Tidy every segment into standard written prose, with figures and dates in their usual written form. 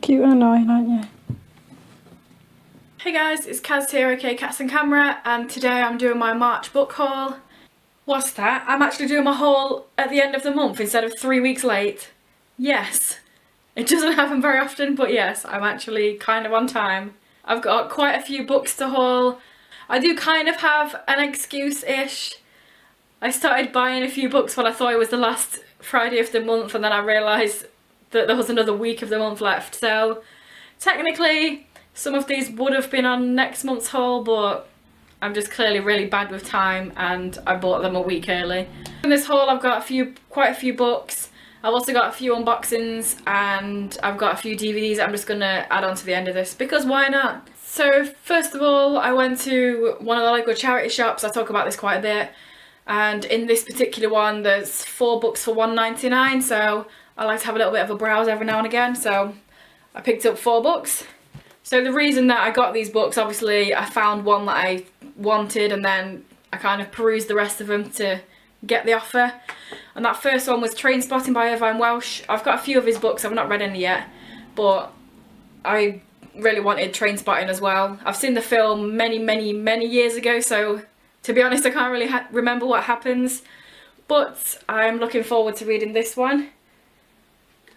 Cute and annoying, aren't you? Hey guys, it's Kaz here, aka Cats and Camera, and today I'm doing my March book haul. What's that? I'm actually doing my haul at the end of the month instead of 3 weeks late. Yes. It doesn't happen very often, but yes, I'm actually kind of on time. I've got quite a few books to haul. I do kind of have an excuse-ish. I started buying a few books when I thought it was the last Friday of the month, and then I realised that there was another week of the month left. So technically some of these would have been on next month's haul, but I'm just clearly really bad with time and I bought them a week early. In this haul I've got quite a few books. I've also got a few unboxings and I've got a few DVDs I'm just going to add on to the end of this because why not? So first of all, I went to one of the local charity shops. I talk about this quite a bit, and in this particular one there's 4 books for £1.99, so I like to have a little bit of a browse every now and again, so I picked up 4 books. So the reason that I got these books, obviously I found one that I wanted and then I kind of perused the rest of them to get the offer. And that first one was Trainspotting by Irvine Welsh. I've got a few of his books, I've not read any yet, but I really wanted Trainspotting as well. I've seen the film many years ago, so to be honest I can't really remember what happens, but I'm looking forward to reading this one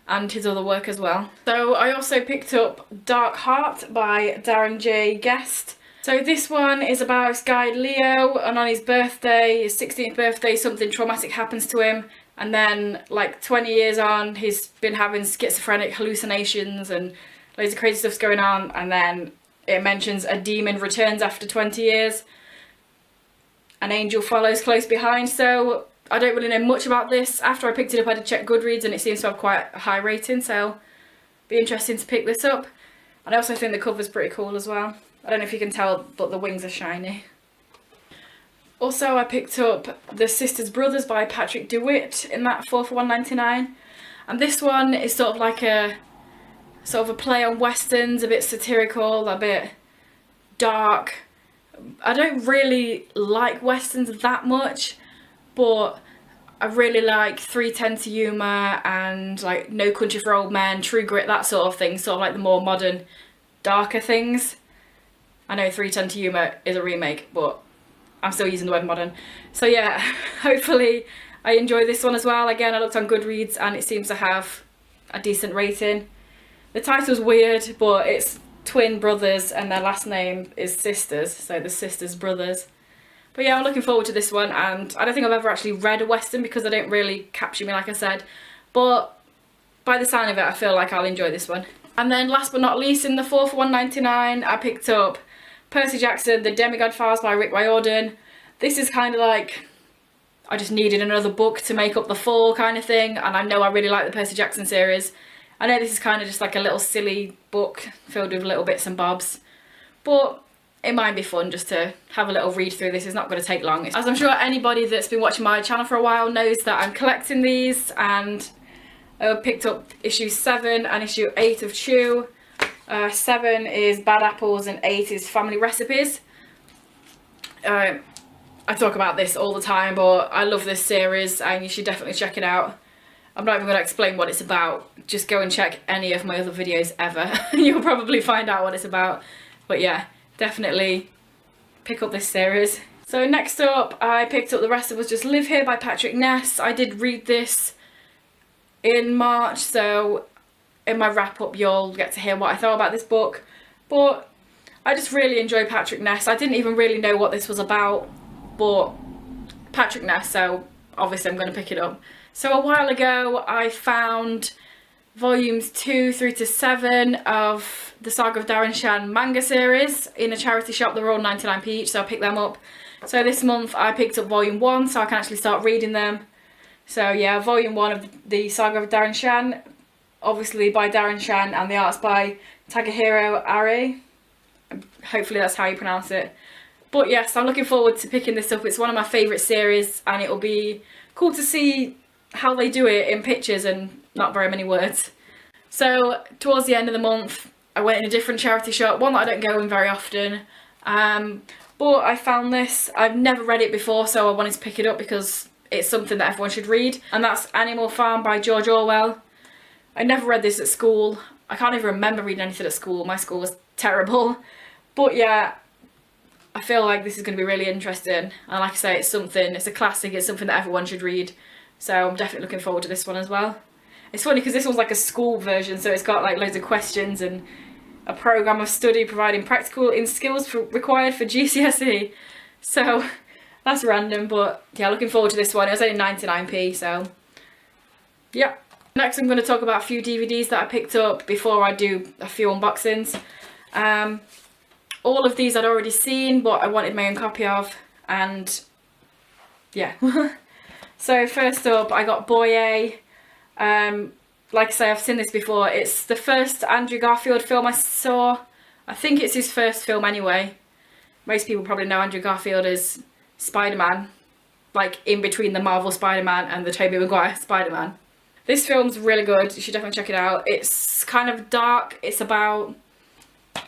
and his other work as well. So I also picked up Dark Heart by Darren J. Guest. So this one is about this guy Leo, and on his birthday, his 16th birthday, something traumatic happens to him, and then like 20 years on he's been having schizophrenic hallucinations and loads of crazy stuff's going on, and then it mentions a demon returns after 20 years. An angel follows close behind, so I don't really know much about this. After I picked it up I did check Goodreads and it seems to have quite a high rating, so it'll be interesting to pick this up. And I also think the cover's pretty cool as well. I don't know if you can tell, but the wings are shiny. Also I picked up The Sisters Brothers by Patrick DeWitt in that 4 for £1.99. And this one is sort of like a play on westerns, a bit satirical, a bit dark. I don't really like westerns that much, but I really like 3:10 to Yuma and like No Country for Old Men, True Grit, that sort of thing, sort of like the more modern, darker things. I know 3:10 to Yuma is a remake, but I'm still using the word modern. So yeah, hopefully I enjoy this one as well. Again, I looked on Goodreads and it seems to have a decent rating. The title's weird, but it's twin brothers and their last name is Sisters, so the Sisters Brothers. But yeah, I'm looking forward to this one, and I don't think I've ever actually read a western because they don't really capture me like I said, but by the sound of it I feel like I'll enjoy this one. And then last but not least, in the 4 for £1.99 I picked up Percy Jackson, The Demigod Files by Rick Riordan. This is kind of like, I just needed another book to make up the 4 kind of thing, and I know I really like the Percy Jackson series. I know this is kind of just like a little silly book filled with little bits and bobs, but it might be fun just to have a little read through this. It's not going to take long. As I'm sure anybody that's been watching my channel for a while knows that I'm collecting these, and I picked up issue 7 and issue 8 of Chew. 7 is Bad Apples and 8 is Family Recipes. I talk about this all the time, but I love this series and you should definitely check it out. I'm not even going to explain what it's about. Just go and check any of my other videos ever. You'll probably find out what it's about. But yeah, definitely pick up this series. So next up I picked up The Rest of Us Just Live Here by Patrick Ness. I did read this in March, so in my wrap up you'll get to hear what I thought about this book. But I just really enjoy Patrick Ness. I didn't even really know what this was about, but Patrick Ness, so obviously I'm going to pick it up. So a while ago I found volumes 2 through to 7 of the Saga of Darren Shan manga series in a charity shop. They were all 99p each, so I picked them up. So this month I picked up volume 1 so I can actually start reading them. So yeah, volume 1 of the Saga of Darren Shan, obviously by Darren Shan, and the art's by Takahiro Are. Hopefully that's how you pronounce it. But yes, I'm looking forward to picking this up. It's one of my favourite series and it'll be cool to see how they do it in pictures and not very many words. So towards the end of the month I went in a different charity shop, one that I don't go in very often, but I found this. I've never read it before, so I wanted to pick it up because it's something that everyone should read, and that's Animal Farm by George Orwell. I never read this at school. I can't even remember reading anything at school. My school was terrible. But yeah, I feel like this is going to be really interesting. And like I say, it's a classic, it's something that everyone should read. So I'm definitely looking forward to this one as well. It's funny because this one's like a school version, so it's got like loads of questions and a programme of study providing practical skills required for GCSE. So that's random, but yeah, looking forward to this one. It was only 99p, so yeah. Next I'm going to talk about a few DVDs that I picked up before I do a few unboxings. All of these I'd already seen, but I wanted my own copy of, and yeah. So first up, I got Boy A. Like I say, I've seen this before. It's the first Andrew Garfield film I saw. I think it's his first film anyway. Most people probably know Andrew Garfield as Spider-Man, like in between the Marvel Spider-Man and the Tobey Maguire Spider-Man. This film's really good. You should definitely check it out. It's kind of dark. It's about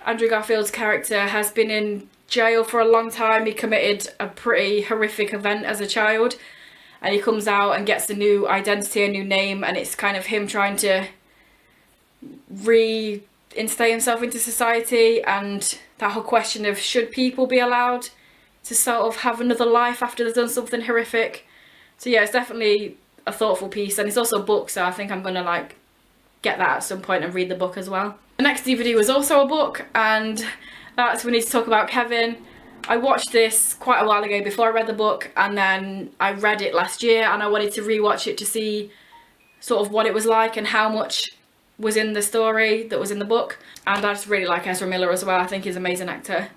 Andrew Garfield's character has been in jail for a long time. He committed a pretty horrific event as a child. And he comes out and gets a new identity, a new name, and it's kind of him trying to reinstate himself into society, and that whole question of should people be allowed to sort of have another life after they've done something horrific. So yeah, it's definitely a thoughtful piece, and it's also a book, so I think I'm gonna like get that at some point and read the book as well. The next DVD was also a book, and that's We Need to Talk About Kevin. I watched this quite a while ago before I read the book, and then I read it last year, and I wanted to rewatch it to see sort of what it was like and how much was in the story that was in the book. And I just really like Ezra Miller as well. I think he's an amazing actor.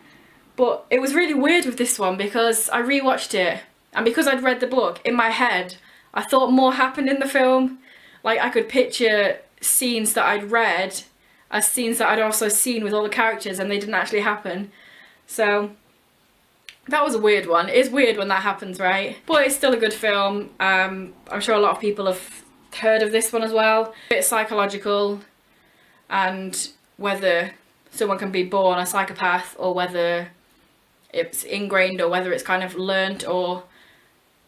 But it was really weird with this one because I rewatched it, and because I'd read the book, in my head I thought more happened in the film. Like I could picture scenes that I'd read as scenes that I'd also seen with all the characters, and they didn't actually happen. So that was a weird one. It is weird when that happens, right? But it's still a good film. I'm sure a lot of people have heard of this one as well. A bit psychological, and whether someone can be born a psychopath or whether it's ingrained or whether it's kind of learnt or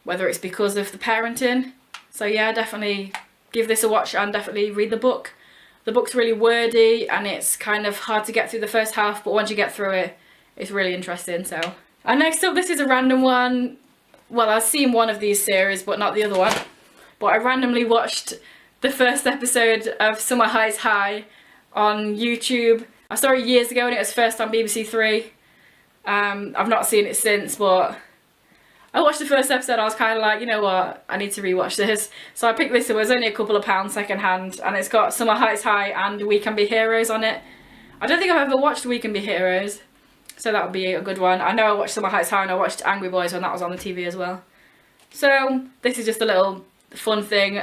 whether it's because of the parenting. So yeah, definitely give this a watch and definitely read the book. The book's really wordy and it's kind of hard to get through the first half, but once you get through it, it's really interesting. So, and next up, this is a random one. Well, I've seen one of these series, but not the other one. But I randomly watched the first episode of Summer Heights High on YouTube. I saw it years ago and it was first on BBC Three. I've not seen it since, but I watched the first episode. I was kind of like, you know what, I need to rewatch this. So I picked this up. It was only a couple of pounds second hand, and it's got Summer Heights High and We Can Be Heroes on it. I don't think I've ever watched We Can Be Heroes, so that would be a good one. I know I watched Summer Heights High and I watched Angry Boys when that was on the TV as well. So this is just a little fun thing.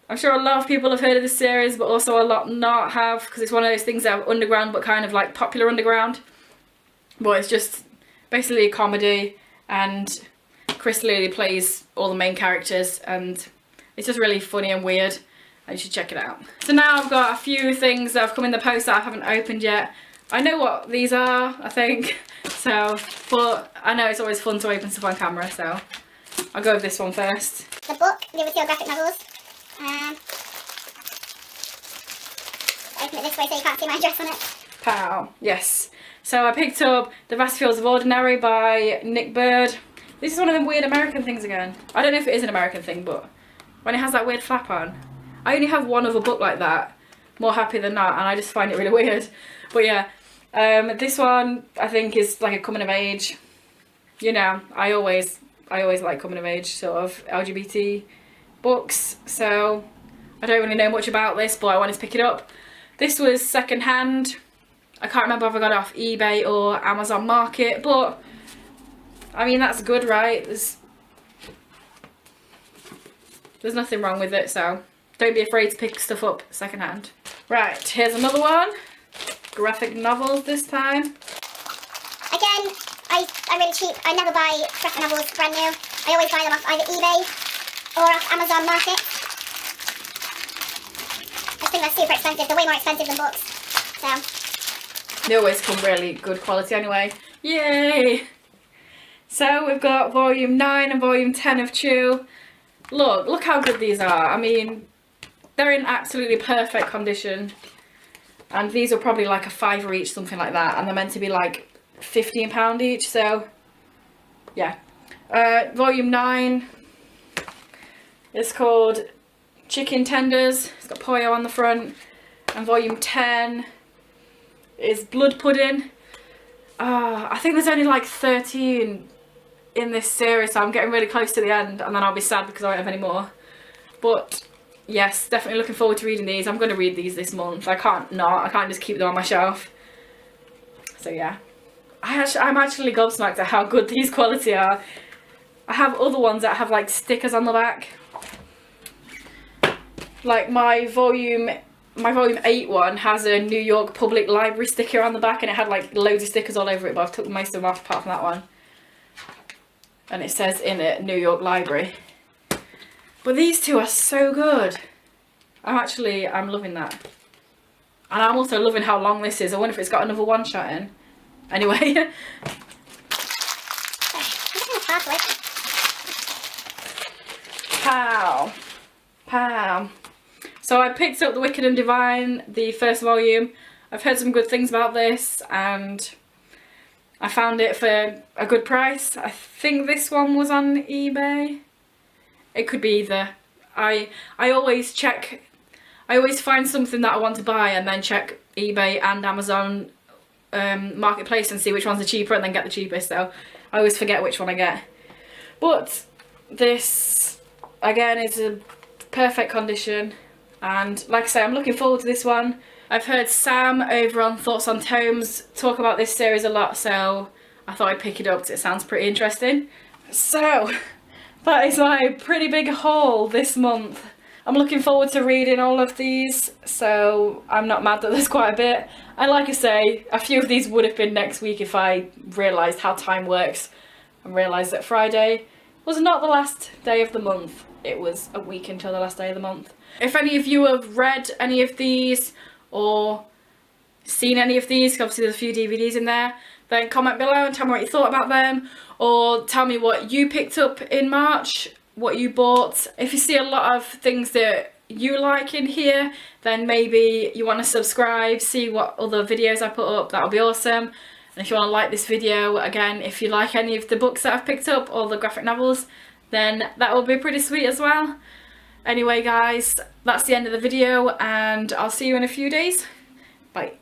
I'm sure a lot of people have heard of this series, but also a lot not have, because it's one of those things that are underground but kind of like popular underground. But it's just basically a comedy, and Chris Lilly plays all the main characters, and it's just really funny and weird, and you should check it out. So now I've got a few things that have come in the post that I haven't opened yet. I know what these are, I think, so, but I know it's always fun to open stuff on camera, so I'll go with this one first. The book, the Overkill graphic novels. Open it this way so you can't see my address on it. Pow, yes. So I picked up The Vast Fields of Ordinary by Nick Bird. This is one of them weird American things again. I don't know if it is an American thing, but when it has that weird flap on. I only have one other book like that, More Happy Than Not, and I just find it really weird. But yeah, this one I think is like a coming of age. You know, I always like coming of age sort of LGBT books, so I don't really know much about this, but I wanted to pick it up. This was second hand. I can't remember if I got it off eBay or Amazon Market, but I mean that's good, right? There's nothing wrong with it, so don't be afraid to pick stuff up second hand. Right, here's another one. Graphic novels this time. Again, I'm really cheap. I never buy graphic novels brand new. I always buy them off either eBay or off Amazon Market. I think they're super expensive. They're way more expensive than books. So they always come really good quality anyway. Yay! So we've got volume 9 and volume 10 of Chew. Look how good these are. I mean, they're in absolutely perfect condition. And these are probably like a £5 each, something like that. And they're meant to be like £15 each, so yeah. Volume 9 is called Chicken Tenders. It's got Pollo on the front. And volume 10 is Blood Pudding. I think there's only like 13 in this series, so I'm getting really close to the end, and then I'll be sad because I won't have any more. But yes, definitely looking forward to reading these. I'm going to read these this month. I can't just keep them on my shelf. So yeah, I'm actually gobsmacked at how good these quality are. I have other ones that have like stickers on the back. Like my volume 8 one has a New York Public Library sticker on the back, and it had like loads of stickers all over it, but I've took most of them off apart from that one. And it says in it, New York Library. But these two are so good. I'm loving that. And I'm also loving how long this is. I wonder if it's got another one shot in. Anyway. Pow. Pow. So I picked up The Wicked and Divine, the first volume. I've heard some good things about this, and I found it for a good price. I think this one was on eBay. It could be either. I always check, I always find something that I want to buy and then check eBay and Amazon Marketplace and see which ones are cheaper and then get the cheapest, so I always forget which one I get. But this, again, is a perfect condition, and like I say, I'm looking forward to this one. I've heard Sam over on Thoughts on Tomes talk about this series a lot, so I thought I'd pick it up because it sounds pretty interesting. So that is my pretty big haul this month. I'm looking forward to reading all of these, so I'm not mad that there's quite a bit. And like I say, a few of these would have been next week if I realised how time works and realised that Friday was not the last day of the month. It was a week until the last day of the month. If any of you have read any of these or seen any of these, obviously there's a few DVDs in there, then comment below and tell me what you thought about them, or tell me what you picked up in March, what you bought. If you see a lot of things that you like in here, then maybe you want to subscribe, see what other videos I put up, that'll be awesome. And if you want to like this video, again, if you like any of the books that I've picked up or the graphic novels, then that will be pretty sweet as well. Anyway guys, that's the end of the video, and I'll see you in a few days. Bye.